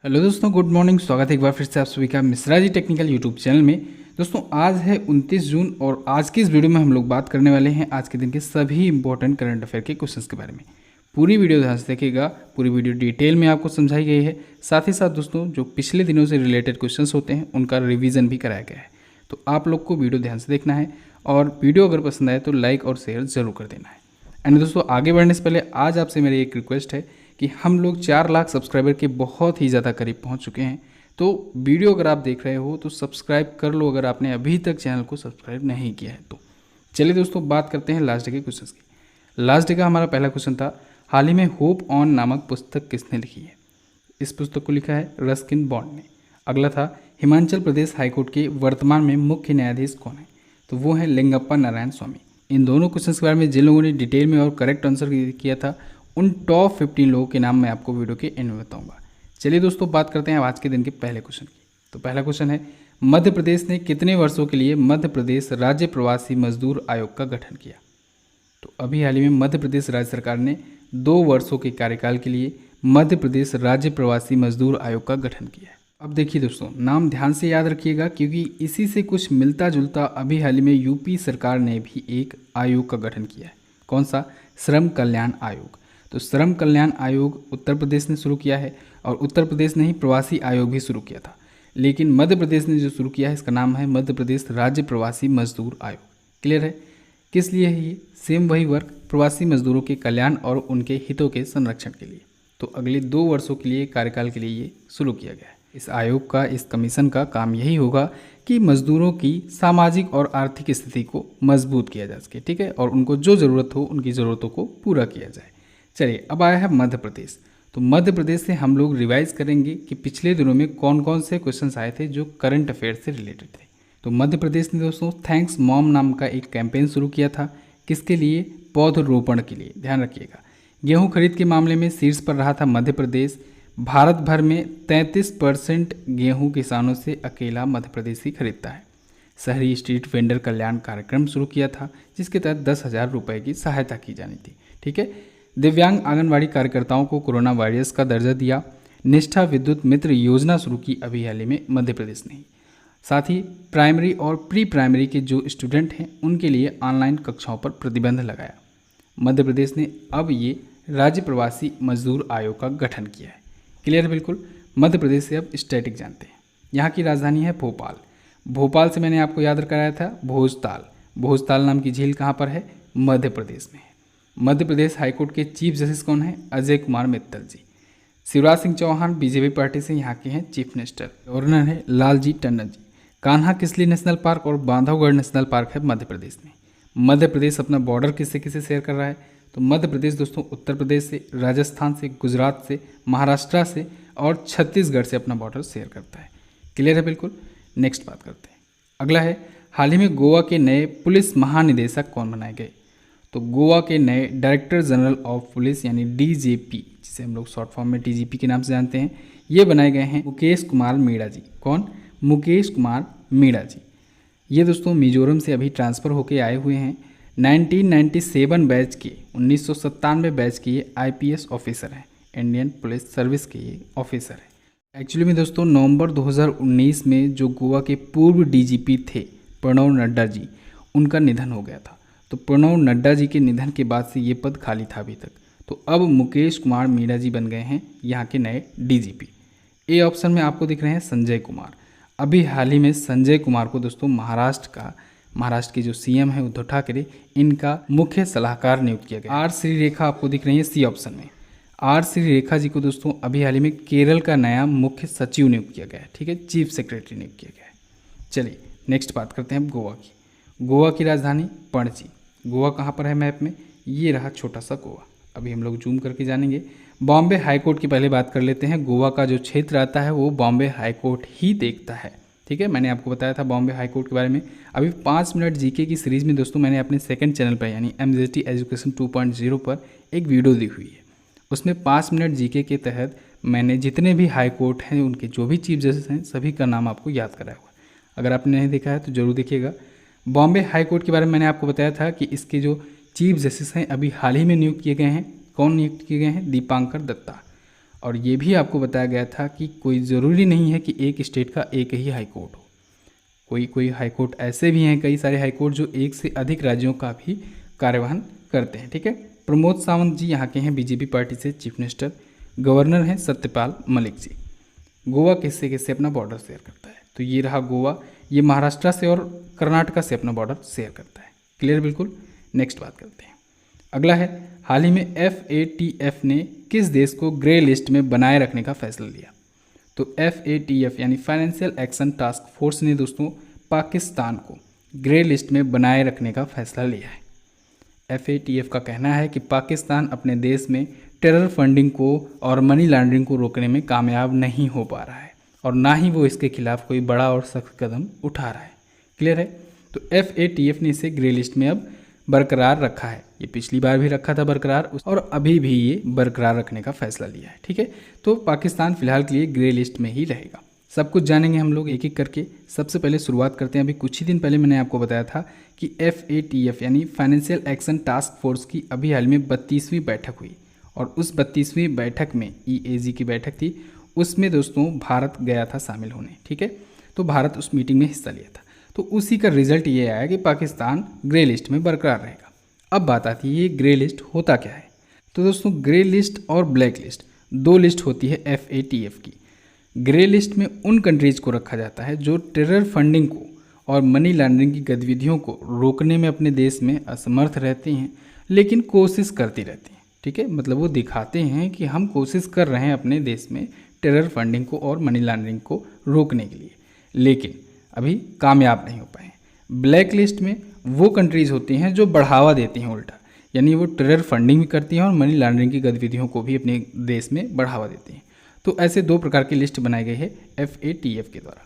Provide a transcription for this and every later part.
Hello दोस्तों, good morning. स्वागत है एक बार फिर से आप सभी का Mishra ji technical YouTube channel में। दोस्तों आज है 29 जून और आज की इस वीडियो में हम लोग बात करने वाले हैं आज के दिन के सभी इंपॉर्टेंट करंट अफेयर के क्वेश्चंस के बारे में। पूरी वीडियो ध्यान से देखिएगा, पूरी वीडियो डिटेल में आपको समझाई गई है। साथ ही साथ दोस्तों जो पिछले दिनों से रिलेटेड क्वेश्चंस होते हैं उनका रिवीजन भी कराया गया है। तो आप लोग को वीडियो ध्यान से देखना है और वीडियो अगर पसंद आए तो लाइक और शेयर ज़रूर कर देना है। एंड दोस्तों आगे बढ़ने से पहले आज आपसे मेरी एक रिक्वेस्ट है कि हम लोग 4 लाख सब्सक्राइबर के बहुत ही ज़्यादा करीब पहुंच चुके हैं। तो वीडियो अगर आप देख रहे हो तो सब्सक्राइब कर लो अगर आपने अभी तक चैनल को सब्सक्राइब नहीं किया है तो। चलिए दोस्तों बात करते हैं लास्ट डे के क्वेश्चन की। लास्ट डे का हमारा पहला क्वेश्चन था, हाल ही में होप ऑन नामक पुस्तक किसने लिखी है? इस पुस्तक को लिखा है रस्किन बॉन्ड ने। अगला था, हिमाचल प्रदेश हाईकोर्ट के वर्तमान में मुख्य न्यायाधीश कौन है? तो वो है लिंगप्पा नारायण स्वामी। इन दोनों क्वेश्चन के बारे में जिन लोगों ने डिटेल में और करेक्ट आंसर किया था उन टॉप 15 लोगों के नाम मैं आपको वीडियो के एंड में बताऊंगा। चलिए दोस्तों बात करते हैं आज के दिन के पहले क्वेश्चन की। तो पहला क्वेश्चन है, मध्य प्रदेश ने कितने वर्षों के लिए मध्य प्रदेश राज्य प्रवासी मजदूर आयोग का गठन किया? तो अभी हाल ही में मध्य प्रदेश राज्य सरकार ने 2 वर्षों के कार्यकाल के लिए मध्य प्रदेश राज्य प्रवासी मजदूर आयोग का गठन किया है। अब देखिए दोस्तों, नाम ध्यान से याद रखिएगा क्योंकि इसी से कुछ मिलता जुलता अभी हाल ही में यूपी सरकार ने भी एक आयोग का गठन किया है। कौन सा? श्रम कल्याण आयोग। तो श्रम कल्याण आयोग उत्तर प्रदेश ने शुरू किया है और उत्तर प्रदेश ने ही प्रवासी आयोग भी शुरू किया था, लेकिन मध्य प्रदेश ने जो शुरू किया है इसका नाम है मध्य प्रदेश राज्य प्रवासी मजदूर आयोग। क्लियर है? किस लिए है ये? सेम वही वर्क, प्रवासी मजदूरों के कल्याण और उनके हितों के संरक्षण के लिए। तो अगले 2 वर्षों के लिए कार्यकाल के लिए ये शुरू किया गया है। इस आयोग का, इस कमीशन का काम यही होगा कि मजदूरों की सामाजिक और आर्थिक स्थिति को मजबूत किया जा सके, ठीक है, और उनको जो ज़रूरत हो उनकी ज़रूरतों को पूरा किया जाए। चलिए अब आया है मध्य प्रदेश। तो मध्य प्रदेश से हम लोग रिवाइज करेंगे कि पिछले दिनों में कौन कौन से क्वेश्चंस आए थे जो करंट अफेयर से रिलेटेड थे। तो मध्य प्रदेश ने दोस्तों थैंक्स मॉम नाम का एक कैंपेन शुरू किया था। किसके लिए? पौधरोपण के लिए। ध्यान रखिएगा, गेहूं खरीद के मामले में शीर्ष पर रहा था मध्य प्रदेश। भारत भर में 33% गेहूं किसानों से अकेला मध्य प्रदेश ही खरीदता है। शहरी स्ट्रीट वेंडर कल्याण कार्यक्रम शुरू किया था जिसके तहत 10,000 रुपये की सहायता की जानी थी, ठीक है। दिव्यांग आंगनवाड़ी कार्यकर्ताओं को कोरोना वायरस का दर्जा दिया। निष्ठा विद्युत मित्र योजना शुरू की अभी हाल ही में मध्य प्रदेश ने। साथ ही प्राइमरी और प्री प्राइमरी के जो स्टूडेंट हैं उनके लिए ऑनलाइन कक्षाओं पर प्रतिबंध लगाया। मध्य प्रदेश ने अब ये राज्य प्रवासी मजदूर आयोग का गठन किया है। क्लियर है? बिल्कुल। मध्य प्रदेश से अब स्टैटिक जानते हैं। यहाँ की राजधानी है भोपाल। भोपाल से मैंने आपको याद कराया था भोजताल। भोजताल नाम की झील कहाँ पर है? मध्य प्रदेश में है। मध्य प्रदेश हाईकोर्ट के चीफ जस्टिस कौन है? अजय कुमार मित्तल जी। शिवराज सिंह चौहान बीजेपी पार्टी से यहाँ के हैं चीफ मिनिस्टर। गवर्नर है लालजी टंडन जी। कान्हा किसली नेशनल पार्क और बांधवगढ़ नेशनल पार्क है मध्य प्रदेश में। मध्य प्रदेश अपना बॉर्डर किससे किससे शेयर कर रहा है? तो मध्य प्रदेश दोस्तों उत्तर प्रदेश से, राजस्थान से, गुजरात से, महाराष्ट्र से और छत्तीसगढ़ से अपना बॉर्डर शेयर करता है। क्लियर है? बिल्कुल। नेक्स्ट बात करते हैं। अगला है, हाल ही में गोवा के नए पुलिस महानिदेशक कौन बनाए गए? तो गोवा के नए डायरेक्टर जनरल ऑफ पुलिस यानी डीजीपी, जिसे हम लोग शॉर्ट फॉर्म में डीजीपी के नाम से जानते हैं, ये बनाए गए हैं मुकेश कुमार मीणा जी। कौन? मुकेश कुमार मीणा जी। ये दोस्तों मिजोरम से अभी ट्रांसफ़र होके आए हुए हैं। 1997 बैच के, 1997 बैच के ये आईपीएस ऑफिसर हैं। इंडियन पुलिस सर्विस के ये ऑफिसर हैं। एक्चुअली में दोस्तों नवंबर 2019 में जो गोवा के पूर्व डीजीपी थे प्रणव नड्डा जी, उनका निधन हो गया था। तो प्रणव नड्डा जी के निधन के बाद से ये पद खाली था अभी तक। तो अब मुकेश कुमार मीणा जी बन गए हैं यहाँ के नए डीजीपी। ए ऑप्शन में आपको दिख रहे हैं संजय कुमार। अभी हाल ही में संजय कुमार को दोस्तों महाराष्ट्र के जो सीएम है उद्धव ठाकरे, इनका मुख्य सलाहकार नियुक्त किया गया। आर श्रीरेखा आपको दिख रही है सी ऑप्शन में। आर श्रीरेखा जी को दोस्तों अभी हाल ही में केरल का नया मुख्य सचिव नियुक्त किया गया है, ठीक है, चीफ सेक्रेटरी नियुक्त किया गया है। चलिए नेक्स्ट बात करते हैं गोवा की। गोवा की राजधानी पणजी। गोवा कहाँ पर है मैप में? ये रहा छोटा सा गोवा। अभी हम लोग जूम करके जानेंगे। बॉम्बे हाईकोर्ट की पहले बात कर लेते हैं। गोवा का जो क्षेत्र आता है वो बॉम्बे हाईकोर्ट ही देखता है, ठीक है। मैंने आपको बताया था बॉम्बे हाईकोर्ट के बारे में। अभी 5 मिनट जीके की सीरीज़ में दोस्तों मैंने अपने सेकंड चैनल पर यानी MZT एजुकेशन 2.0 पर एक वीडियो दी हुई है। उसमें 5 मिनट जीके के तहत मैंने जितने भी हाई कोर्ट हैं उनके जो भी चीफ जस्टिस हैं सभी का नाम आपको याद कराया हुआ है। अगर आपने नहीं देखा है तो ज़रूर देखिएगा। बॉम्बे हाई कोर्ट के बारे में मैंने आपको बताया था कि इसके जो चीफ जस्टिस हैं अभी हाल ही में नियुक्त किए गए हैं। कौन नियुक्त किए गए हैं? दीपांकर दत्ता। और ये भी आपको बताया गया था कि कोई ज़रूरी नहीं है कि एक स्टेट का एक ही हाई कोर्ट हो, कोई कोई हाई कोर्ट ऐसे भी हैं, कई सारे हाई कोर्ट जो एक से अधिक राज्यों का भी कार्यवाहन करते हैं। ठीक है, प्रमोद सावंत जी यहाँ के हैं बीजेपी पार्टी से चीफ मिनिस्टर। गवर्नर हैं सत्यपाल मलिक जी। गोवा किससे किससे अपना बॉर्डर शेयर करता है? तो ये रहा गोवा, ये महाराष्ट्र से और कर्नाटका से अपना बॉर्डर शेयर करता है। क्लियर बिल्कुल। नेक्स्ट बात करते हैं। अगला है, हाल ही में FATF ने किस देश को ग्रे लिस्ट में बनाए रखने का फैसला लिया? तो FATF यानी फाइनेंशियल एक्शन टास्क फोर्स ने दोस्तों पाकिस्तान को ग्रे लिस्ट में बनाए रखने का फैसला लिया है। FATF का कहना है कि पाकिस्तान अपने देश में टेरर फंडिंग को और मनी लॉन्ड्रिंग को रोकने में कामयाब नहीं हो पा रहा है और ना ही वो इसके खिलाफ कोई बड़ा और सख्त कदम उठा रहा है। क्लियर है। तो FATF ने इसे ग्रे लिस्ट में अब बरकरार रखा है। ये पिछली बार भी रखा था बरकरार और अभी भी ये बरकरार रखने का फैसला लिया है। ठीक है, तो पाकिस्तान फिलहाल के लिए ग्रे लिस्ट में ही रहेगा। सब कुछ जानेंगे हम लोग एक एक करके। सबसे पहले शुरुआत करते हैं। अभी कुछ ही दिन पहले मैंने आपको बताया था कि FATF यानी फाइनेंशियल एक्शन टास्क फोर्स की अभी हाल में 32वीं बैठक हुई और उस 32वीं बैठक में EAG की बैठक थी, उसमें दोस्तों भारत गया था शामिल होने। ठीक है, तो भारत उस मीटिंग में हिस्सा लिया था, तो उसी का रिजल्ट ये आया कि पाकिस्तान ग्रे लिस्ट में बरकरार रहेगा। अब बात आती है ये ग्रे लिस्ट होता क्या है? तो दोस्तों ग्रे लिस्ट और ब्लैक लिस्ट दो लिस्ट होती है FATF की। ग्रे लिस्ट में उन कंट्रीज़ को रखा जाता है जो टेरर फंडिंग को और मनी लॉन्ड्रिंग की गतिविधियों को रोकने में अपने देश में असमर्थ रहते हैं, लेकिन कोशिश करती रहती हैं। ठीक है, मतलब वो दिखाते हैं कि हम कोशिश कर रहे हैं अपने देश में टेरर फंडिंग को और मनी लॉन्ड्रिंग को रोकने के लिए, लेकिन अभी कामयाब नहीं हो पाए। ब्लैक लिस्ट में वो कंट्रीज़ होती हैं जो बढ़ावा देती हैं उल्टा, यानी वो टेरर फंडिंग भी करती हैं और मनी लॉन्ड्रिंग की गतिविधियों को भी अपने देश में बढ़ावा देती हैं। तो ऐसे दो प्रकार की लिस्ट बनाई गई है FATF के द्वारा।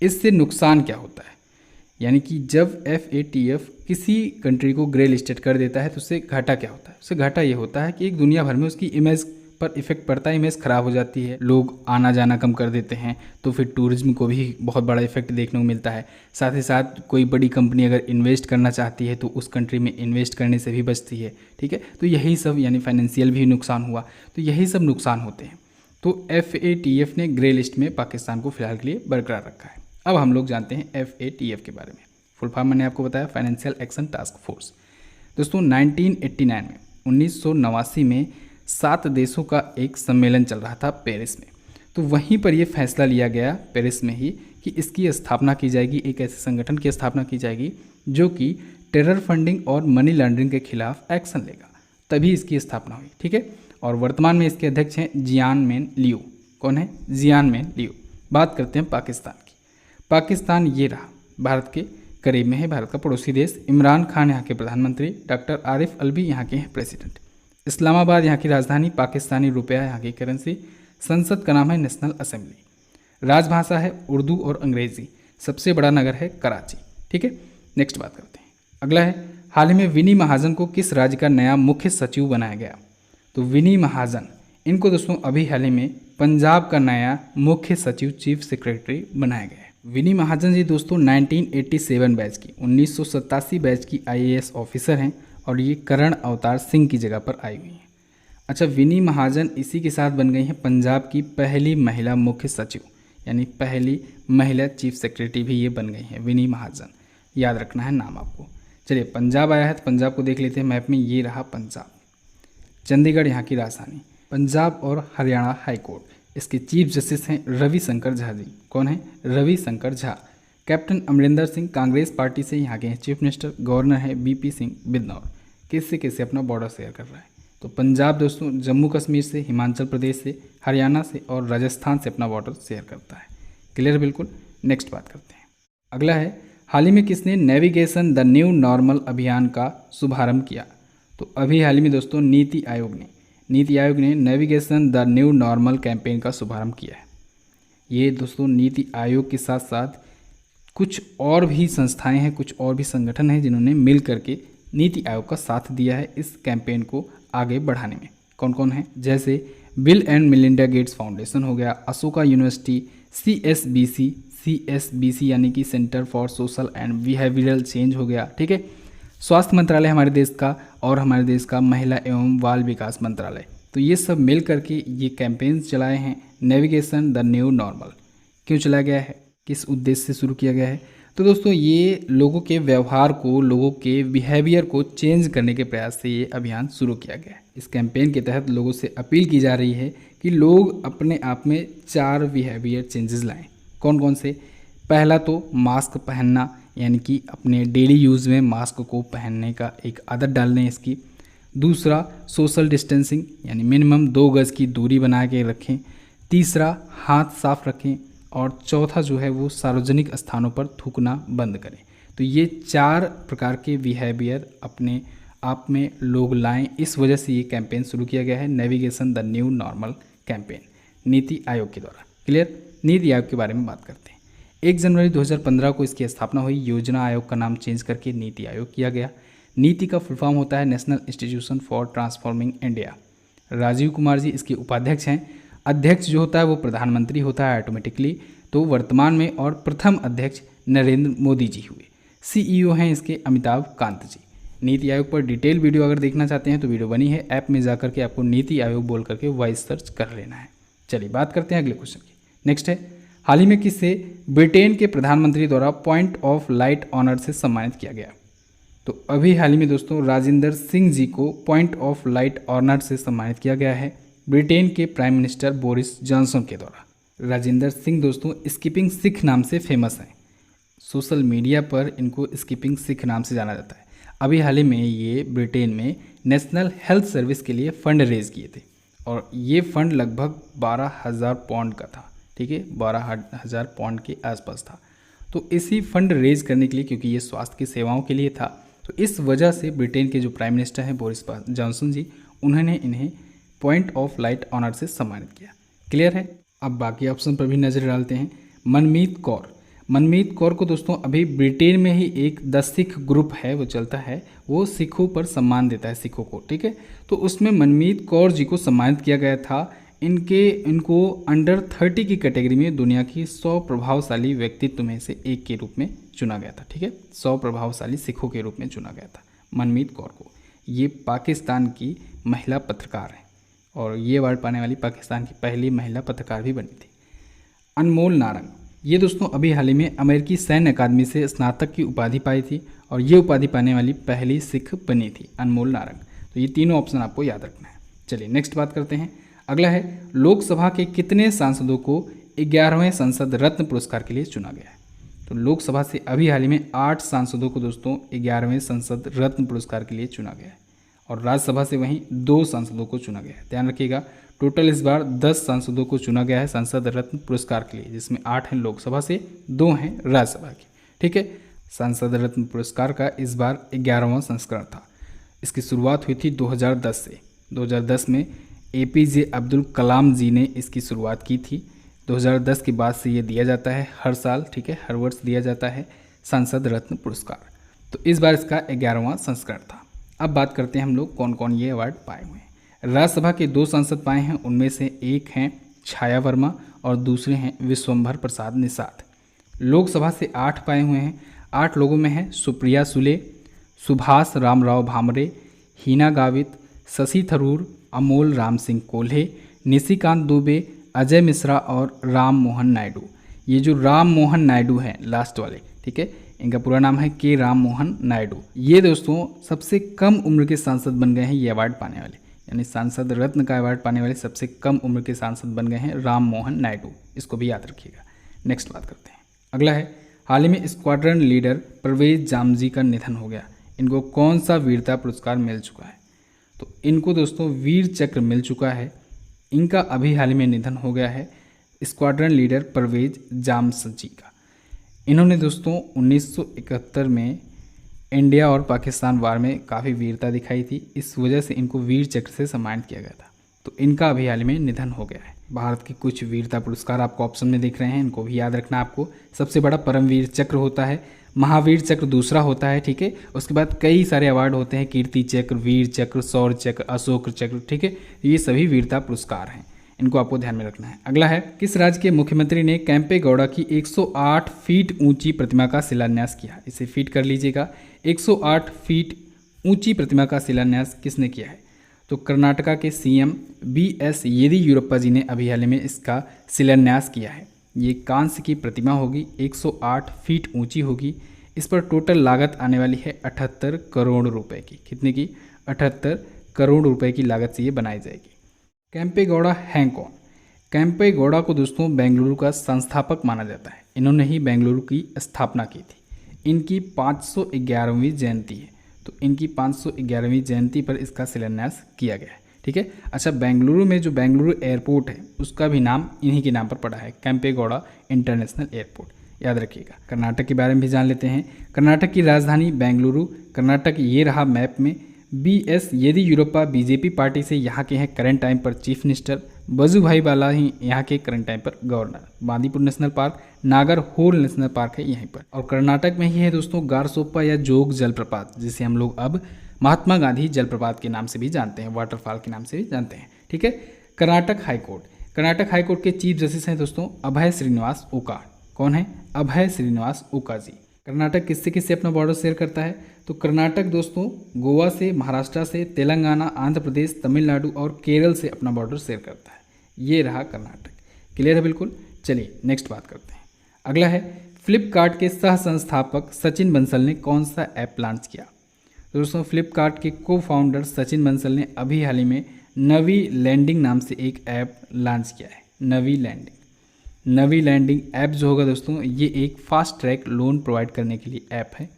इससे नुकसान क्या होता है? यानी कि जब FATF किसी कंट्री को ग्रे लिस्टेड कर देता है तो उससे घाटा क्या होता है? उससे घाटा ये होता है कि एक दुनिया भर में उसकी इमेज पर इफेक्ट पड़ता है, इमेज खराब हो जाती है, लोग आना जाना कम कर देते हैं, तो फिर टूरिज्म को भी बहुत बड़ा इफेक्ट देखने को मिलता है। साथ ही साथ कोई बड़ी कंपनी अगर इन्वेस्ट करना चाहती है तो उस कंट्री में इन्वेस्ट करने से भी बचती है। ठीक है, तो यही सब यानी फाइनेंशियल भी नुकसान हुआ, तो यही सब नुकसान होते हैं। तो FATF ने ग्रे लिस्ट में पाकिस्तान को फिलहाल के लिए बरकरार रखा है। अब हम लोग जानते हैं FATF के बारे में। फुल फॉर्म मैंने आपको बताया, फाइनेंशियल एक्शन टास्क फोर्स। दोस्तों 1989 में 1989 में 7 देशों का एक सम्मेलन चल रहा था पेरिस में, तो वहीं पर यह फैसला लिया गया पेरिस में ही कि इसकी स्थापना की जाएगी, एक ऐसे संगठन की स्थापना की जाएगी जो कि टेरर फंडिंग और मनी लॉन्ड्रिंग के खिलाफ एक्शन लेगा, तभी इसकी स्थापना हुई। ठीक है, और वर्तमान में इसके अध्यक्ष हैं जियान मेन लियू। कौन है? जियान मेन लियू। बात करते हैं पाकिस्तान की। पाकिस्तान ये रहा, भारत के करीब में है, भारत का पड़ोसी देश। इमरान खान यहाँ के प्रधानमंत्री, डॉक्टर आरिफ अलवी यहाँ के हैं प्रेसिडेंट। इस्लामाबाद यहाँ की राजधानी, पाकिस्तानी रुपया यहाँ की करेंसी। संसद का नाम है नेशनल असेंबली। राजभाषा है उर्दू और अंग्रेजी। सबसे बड़ा नगर है कराची। ठीक है, नेक्स्ट बात करते हैं। अगला है, हाल ही में विनी महाजन को किस राज्य का नया मुख्य सचिव बनाया गया? तो विनी महाजन, इनको दोस्तों अभी हाल ही में पंजाब का नया मुख्य सचिव चीफ सेक्रेटरी बनाया गया है। विनी महाजन जी दोस्तों 1987 बैच की 1987 बैच की IAS ऑफिसर हैं और ये करण अवतार सिंह की जगह पर आई हुई हैं। अच्छा, विनी महाजन इसी के साथ बन गई हैं पंजाब की पहली महिला मुख्य सचिव, यानी पहली महिला चीफ सेक्रेटरी भी ये बन गई हैं विनी महाजन। याद रखना है नाम आपको। चलिए, पंजाब आया है तो पंजाब को देख लेते हैं मैप में। ये रहा पंजाब। चंडीगढ़ यहाँ की राजधानी। पंजाब और हरियाणा हाई कोर्ट, इसके चीफ जस्टिस हैं रविशंकर झा जी। कौन है? रविशंकर झा। कैप्टन अमरिंदर सिंह कांग्रेस पार्टी से यहाँ के हैं चीफ मिनिस्टर। गवर्नर है BP सिंह बिदनौर। किससे किससे अपना बॉर्डर शेयर कर रहा है? तो पंजाब दोस्तों जम्मू कश्मीर से, हिमाचल प्रदेश से, हरियाणा से और राजस्थान से अपना बॉर्डर शेयर करता है। क्लियर बिल्कुल। नेक्स्ट बात करते हैं। अगला है, हाल ही में किसने नेविगेशन द न्यू नॉर्मल अभियान का शुभारंभ किया? तो अभी हाल ही में दोस्तों नीति आयोग ने navigation the new normal campaign का शुभारंभ किया है। ये दोस्तों नीति आयोग के साथ साथ कुछ और भी संस्थाएं हैं, कुछ और भी संगठन हैं जिन्होंने मिल करके नीति आयोग का साथ दिया है इस कैंपेन को आगे बढ़ाने में। कौन कौन है? जैसे bill and Melinda Gates foundation हो गया, अशोका यूनिवर्सिटी, CSBC यानी कि centre for social and behavioural change हो गया। ठीक है, स्वास्थ्य मंत्रालय हमारे देश का, और हमारे देश का महिला एवं बाल विकास मंत्रालय, तो ये सब मिल करके ये कैंपेन्स चलाए हैं नेविगेशन द न्यू नॉर्मल। क्यों चलाया गया है, किस उद्देश्य से शुरू किया गया है? तो दोस्तों ये लोगों के व्यवहार को, लोगों के बिहेवियर को चेंज करने के प्रयास से ये अभियान शुरू किया गया है। इस कैंपेन के तहत लोगों से अपील की जा रही है कि लोग अपने आप में 4 बिहेवियर चेंजेस लाएं। कौन कौन से? पहला तो मास्क पहनना, यानी कि अपने डेली यूज़ में मास्क को पहनने का एक आदत डालने इसकी। दूसरा सोशल डिस्टेंसिंग, यानी मिनिमम 2 गज की दूरी बना के रखें। तीसरा हाथ साफ रखें। और चौथा जो है वो सार्वजनिक स्थानों पर थूकना बंद करें। तो ये 4 प्रकार के बिहेवियर अपने आप में लोग लाएं, इस वजह से ये कैंपेन शुरू किया गया है navigation the new normal campaign, NITI Aayog के द्वारा। क्लियर? नीति आयोग के बारे में बात करते हैं। 1 जनवरी 2015 को इसकी स्थापना हुई। योजना आयोग का नाम चेंज करके नीति आयोग किया गया। नीति का फुल फॉर्म होता है national institution for transforming India. Rajeev Kumar ji इसके उपाध्यक्ष हैं। अध्यक्ष जो होता है वो प्रधानमंत्री होता है ऑटोमेटिकली, तो वर्तमान में, और प्रथम अध्यक्ष नरेंद्र मोदी जी हुए। सीईओ हैं इसके अमिताभ कांत जी। नीति आयोग पर डिटेल वीडियो अगर देखना चाहते हैं तो वीडियो बनी है, ऐप में जाकर के आपको नीति आयोग बोल करके वॉइस सर्च कर लेना है। चलिए बात करते हैं अगले क्वेश्चन की। नेक्स्ट है, हाल ही में किसे ब्रिटेन के प्रधानमंत्री द्वारा पॉइंट ऑफ लाइट ऑनर से सम्मानित किया गया? तो अभी हाल ही में दोस्तों राजेंद्र सिंह जी को पॉइंट ऑफ लाइट ऑनर से सम्मानित किया गया है ब्रिटेन के प्राइम मिनिस्टर बोरिस जॉनसन के द्वारा। राजेंद्र सिंह दोस्तों स्कीपिंग सिख नाम से फेमस हैं। सोशल मीडिया पर इनको स्कीपिंग सिख नाम से जाना जाता है। अभी हाल ही में ये ब्रिटेन में नेशनल हेल्थ सर्विस के लिए फंड रेज किए थे और ये फंड लगभग 12,000 पाउंड का था। ठीक है, 12,000 पाउंड के आसपास था। तो इसी फंड रेज करने के लिए, क्योंकि ये स्वास्थ्य की सेवाओं के लिए था, तो इस वजह से ब्रिटेन के जो प्राइम मिनिस्टर हैं बोरिस जॉनसन जी, उन्होंने इन्हें पॉइंट ऑफ लाइट ऑनर से सम्मानित किया। क्लियर है? अब बाकी ऑप्शन पर भी नज़र डालते हैं। मनमीत कौर। मनमीत कौर को दोस्तों अभी ब्रिटेन में ही एक द सिख ग्रुप है, वो चलता है, वो सिखों पर सम्मान देता है, सिखों को। ठीक है, तो उसमें मनमीत कौर जी को सम्मानित किया गया था। इनको अंडर 30 की कैटेगरी में दुनिया की 100 प्रभावशाली व्यक्तित्व में से एक के रूप में चुना गया था। ठीक है, 100 प्रभावशाली सिखों के रूप में चुना गया था मनमीत कौर को। ये पाकिस्तान की महिला पत्रकार हैं और ये अवार्ड पाने वाली पाकिस्तान की पहली महिला पत्रकार भी बनी थी। अनमोल नारंग, ये दोस्तों अभी हाल ही में अमेरिकी सैन्य अकादमी से स्नातक की उपाधि पाई थी और ये उपाधि पाने वाली पहली सिख बनी थी, अनमोल नारंग। तो ये तीनों ऑप्शन आपको याद रखना है। चलिए नेक्स्ट बात करते हैं। अगला है, लोकसभा के कितने सांसदों को 11वें संसद रत्न पुरस्कार के लिए चुना गया है? तो लोकसभा से अभी हाल ही में 8 सांसदों को दोस्तों 11वें संसद रत्न पुरस्कार के लिए चुना गया है और राज्यसभा से वहीं 2 सांसदों को चुना गया है। ध्यान रखिएगा, टोटल इस बार 10 सांसदों को चुना गया है संसद रत्न पुरस्कार के लिए, जिसमें 8 हैं लोकसभा से, 2 हैं राज्यसभा के। ठीक है, संसद रत्न पुरस्कार का इस बार 11वां संस्करण था। इसकी शुरुआत हुई थी 2010 से। 2010 में APJ अब्दुल कलाम जी ने इसकी शुरुआत की थी। 2010 के बाद से ये दिया जाता है हर साल। ठीक है, हर वर्ष दिया जाता है संसद रत्न पुरस्कार। तो इस बार इसका 11वां संस्करण था। अब बात करते हैं हम लोग कौन कौन ये अवार्ड पाए हुए हैं। राज्यसभा के 2 सांसद पाए हैं, उनमें से एक हैं छाया वर्मा और दूसरे हैं विश्वंभर प्रसाद निषाद। लोकसभा से 8 पाए हुए हैं। 8 लोगों में हैं सुप्रिया सुले, सुभाष रामराव भामरे, हीना गावित, शशि थरूर, अमोल राम सिंह कोल्हे, निशिकांत दुबे, अजय मिश्रा और राम मोहन नायडू। ये जो राम मोहन नायडू हैं लास्ट वाले, ठीक है, इनका पूरा नाम है के राम मोहन नायडू। ये दोस्तों सबसे कम उम्र के सांसद बन गए हैं ये अवार्ड पाने वाले, यानी सांसद रत्न का अवार्ड पाने वाले सबसे कम उम्र के सांसद बन गए हैं राम मोहन नायडू। इसको भी याद रखिएगा। नेक्स्ट बात करते हैं। अगला है, हाल ही में स्क्वाड्रन लीडर परवेज जामजी का निधन हो गया। इनको कौन सा वीरता पुरस्कार मिल चुका है? तो इनको दोस्तों वीर चक्र मिल चुका है। इनका अभी हाल ही में निधन हो गया है स्क्वाड्रन लीडर परवेज जामजी का। इन्होंने दोस्तों 1971 में इंडिया और पाकिस्तान वार में काफ़ी वीरता दिखाई थी, इस वजह से इनको वीर चक्र से सम्मानित किया गया था। तो इनका अभी हाल ही में निधन हो गया है। भारत के कुछ वीरता पुरस्कार आपको ऑप्शन में दिख रहे हैं, इनको भी याद रखना आपको। सबसे बड़ा परमवीर चक्र होता है, महावीर चक्र दूसरा होता है। ठीक है, उसके बाद कई सारे अवार्ड होते हैं, कीर्ति चक्र, वीर चक्र, शौर्य चक्र, अशोक चक्र। ठीक है, ये सभी वीरता पुरस्कार हैं, इनको आपको ध्यान में रखना है। अगला है, किस राज्य के मुख्यमंत्री ने कैंपे गौड़ा की 108 फीट ऊंची प्रतिमा का शिलान्यास किया? इसे फीट कर लीजिएगा। 108 फीट ऊंची प्रतिमा का शिलान्यास किसने किया है? तो कर्नाटका के सीएम BS येदियुरप्पा जी ने अभी हाल ही में इसका शिलान्यास किया है। ये कांस्य की प्रतिमा होगी, 108 फीट ऊंची होगी। इस पर टोटल लागत आने वाली है 78 करोड़ रुपए की। कितने की? 78 करोड़ रुपए की लागत से ये बनाई जाएगी। केम्पेगौड़ा हैं कौन? केम्पेगौड़ा को दोस्तों बेंगलुरु का संस्थापक माना जाता है। इन्होंने ही बेंगलुरु की स्थापना की थी। इनकी 511वीं जयंती है, तो इनकी 511वीं जयंती पर इसका शिलान्यास किया गया है। ठीक है। अच्छा, बेंगलुरु में जो बेंगलुरु एयरपोर्ट है उसका भी नाम इन्हीं के नाम पर पड़ा है, केम्पेगौड़ा इंटरनेशनल एयरपोर्ट, याद रखिएगा। कर्नाटक के बारे में भी जान लेते हैं। कर्नाटक की राजधानी बेंगलुरु। कर्नाटक ये रहा मैप में। BS येदियुरप्पा बीजेपी पार्टी से यहाँ के हैं करंट टाइम पर चीफ मिनिस्टर। वजुभाई वाला ही यहाँ के करंट टाइम पर governor. Bandipur national park, Nagarhole national park है यहीं पर। और कर्नाटक में ही है दोस्तों गारसोप्पा या जोग जलप्रपात, जिसे हम लोग अब महात्मा गांधी जलप्रपात के नाम से भी जानते हैं, वाटरफॉल के नाम से भी जानते हैं। ठीक है। कर्नाटक हाईकोर्ट। कर्नाटक हाईकोर्ट के चीफ जस्टिस हैं दोस्तों अभय श्रीनिवास ओका। कौन है? अभय श्रीनिवास ओका जी। कर्नाटक किससे किससे अपना बॉर्डर शेयर करता है? तो कर्नाटक दोस्तों गोवा से, महाराष्ट्र से, तेलंगाना, आंध्र प्रदेश, तमिलनाडु और केरल से अपना बॉर्डर शेयर करता है। ये रहा कर्नाटक। क्लियर है बिल्कुल। चलिए नेक्स्ट बात करते हैं। अगला है फ्लिपकार्ट के सह संस्थापक सचिन बंसल ने कौन सा ऐप लॉन्च किया? तो दोस्तों फ्लिपकार्ट के को फाउंडर सचिन बंसल ने अभी हाल ही में नवी लैंडिंग नाम से एक ऐप लॉन्च किया है। नवी लैंडिंग। नवी लैंडिंग ऐप जो होगा दोस्तों, ये एक फास्ट ट्रैक लोन प्रोवाइड करने के लिए ऐप है।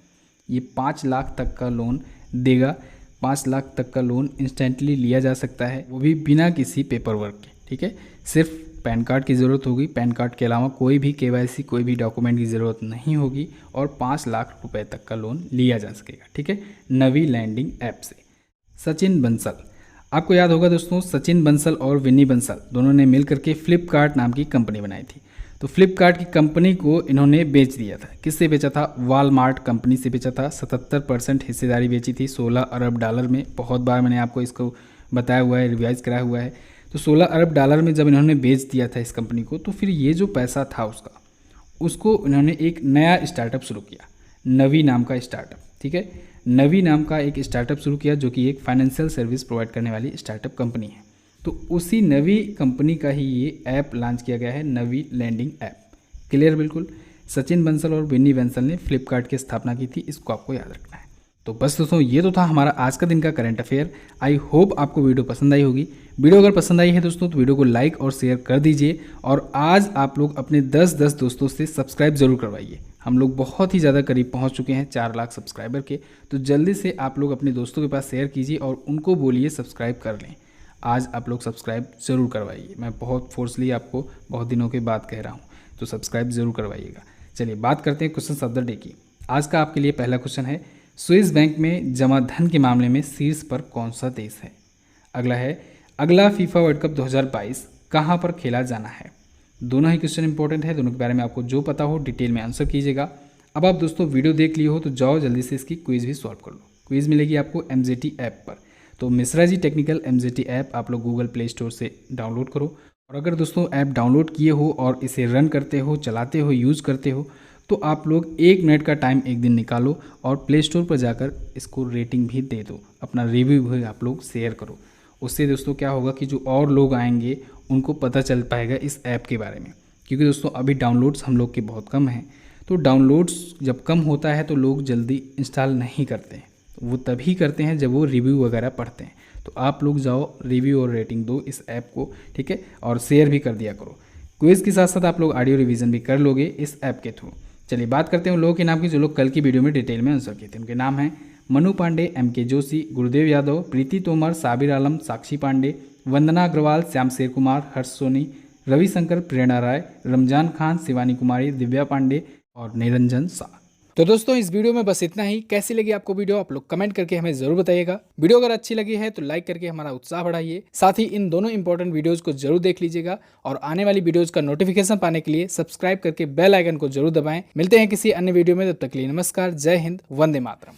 ये 5 लाख तक का लोन देगा। 5 लाख तक का लोन इंस्टेंटली लिया जा सकता है, वो भी बिना किसी पेपर वर्क के। ठीक है। सिर्फ पैन कार्ड की ज़रूरत होगी। पैन कार्ड के अलावा कोई भी KYC, कोई भी डॉक्यूमेंट की ज़रूरत नहीं होगी और 5 लाख रुपए तक का लोन लिया जा सकेगा। ठीक है। नवी लैंडिंग ऐप से। सचिन बंसल, आपको याद होगा दोस्तों, सचिन बंसल और विन्नी बंसल दोनों ने मिलकर के फ्लिपकार्ट नाम की कंपनी बनाई थी। तो फ्लिपकार्ट की कंपनी को इन्होंने बेच दिया था। किससे बेचा था? वॉलमार्ट कंपनी से बेचा था। 77% हिस्सेदारी बेची थी $16 अरब में। बहुत बार मैंने आपको इसको बताया हुआ है, रिवाइज कराया हुआ है। तो $16 अरब में जब इन्होंने बेच दिया था इस कंपनी को, तो फिर ये जो पैसा था उसको इन्होंने एक नया स्टार्टअप शुरू किया, नवी नाम का स्टार्टअप। ठीक है। नवी नाम का एक स्टार्टअप शुरू किया जो कि एक फाइनेंशियल सर्विस प्रोवाइड करने वाली स्टार्टअप कंपनी है। तो उसी नवी कंपनी का ही ये ऐप लॉन्च किया गया है, नवी लैंडिंग ऐप। क्लियर बिल्कुल। सचिन बंसल और विन्नी बंसल ने फ्लिपकार्ट की स्थापना की थी, इसको आपको याद रखना है। तो बस दोस्तों ये तो था हमारा आज का दिन का करंट अफेयर। आई होप आपको वीडियो पसंद आई होगी। वीडियो अगर पसंद आई है दोस्तों तो वीडियो को लाइक और शेयर कर दीजिए। और आज आप लोग अपने 10 दोस्तों से सब्सक्राइब जरूर करवाइए। हम लोग बहुत ही ज़्यादा करीब पहुंच चुके हैं 4 लाख सब्सक्राइबर के। तो जल्दी से आप लोग अपने दोस्तों के पास शेयर कीजिए और उनको बोलिए सब्सक्राइब कर लें। आज आप लोग सब्सक्राइब जरूर करवाइए। मैं बहुत फोर्सली आपको बहुत दिनों के बाद कह रहा हूँ, तो सब्सक्राइब जरूर करवाइएगा। चलिए बात करते हैं क्वेश्चन ऑफ द डे की। आज का आपके लिए पहला क्वेश्चन है, स्विस बैंक में जमा धन के मामले में शीर्ष पर कौन सा देश है? अगला है, अगला फीफा वर्ल्ड कप 2022 कहाँ पर खेला जाना है? दोनों ही क्वेश्चन इंपॉर्टेंट है। दोनों के बारे में आपको जो पता हो डिटेल में आंसर कीजिएगा। अब आप दोस्तों वीडियो देख लिए हो तो जाओ जल्दी से इसकी क्विज भी सॉल्व कर लो। क्विज मिलेगी आपको MJT ऐप पर। तो Mishra ji technical MJT app आप लोग गूगल प्ले स्टोर से डाउनलोड करो। और अगर दोस्तों ऐप डाउनलोड किए हो और इसे रन करते हो, चलाते हो, यूज़ करते हो, तो आप लोग 1 मिनट का टाइम एक दिन निकालो और प्ले स्टोर पर जाकर इसको रेटिंग भी दे दो, अपना रिव्यू भी आप लोग शेयर करो। उससे दोस्तों क्या होगा कि जो और लोग आएंगे उनको पता चल पाएगा इस ऐप के बारे में। क्योंकि दोस्तों अभी डाउनलोड्स हम लोग के बहुत कम हैं, तो डाउनलोड्स जब कम होता है तो लोग जल्दी इंस्टॉल नहीं करते हैं। वो तभी करते हैं जब वो रिव्यू वगैरह पढ़ते हैं। तो आप लोग जाओ रिव्यू और रेटिंग दो इस ऐप को, ठीक है, और शेयर भी कर दिया करो। क्विज के साथ साथ आप लोग ऑडियो रिवीजन भी कर लोगे इस ऐप के थ्रू। चलिए बात करते हैं उन लोगों के नाम की जो लोग कल की वीडियो में डिटेल में आंसर किए थे। उनके नाम हैं मनु पांडे, MK जोशी, गुरुदेव यादव, प्रीति तोमर, साबिर आलम, साक्षी पांडे, वंदना अग्रवाल, श्याम शेर कुमार, हर्ष सोनी, रविशंकर, प्रेरणा राय, रमजान खान, शिवानी कुमारी, दिव्या पांडे और निरंजन शाह। तो दोस्तों इस वीडियो में बस इतना ही। कैसी लगी आपको वीडियो आप लोग कमेंट करके हमें जरूर बताइएगा। वीडियो अगर अच्छी लगी है तो लाइक करके हमारा उत्साह बढ़ाइए। साथ ही इन दोनों इंपॉर्टेंट वीडियोस को जरूर देख लीजिएगा और आने वाली वीडियोस का नोटिफिकेशन पाने के लिए सब्सक्राइब करके बेल आइकन को जरूर दबाएं। मिलते हैं किसी अन्य वीडियो में, तब तक के लिए नमस्कार, जय हिंद, वंदे मातरम।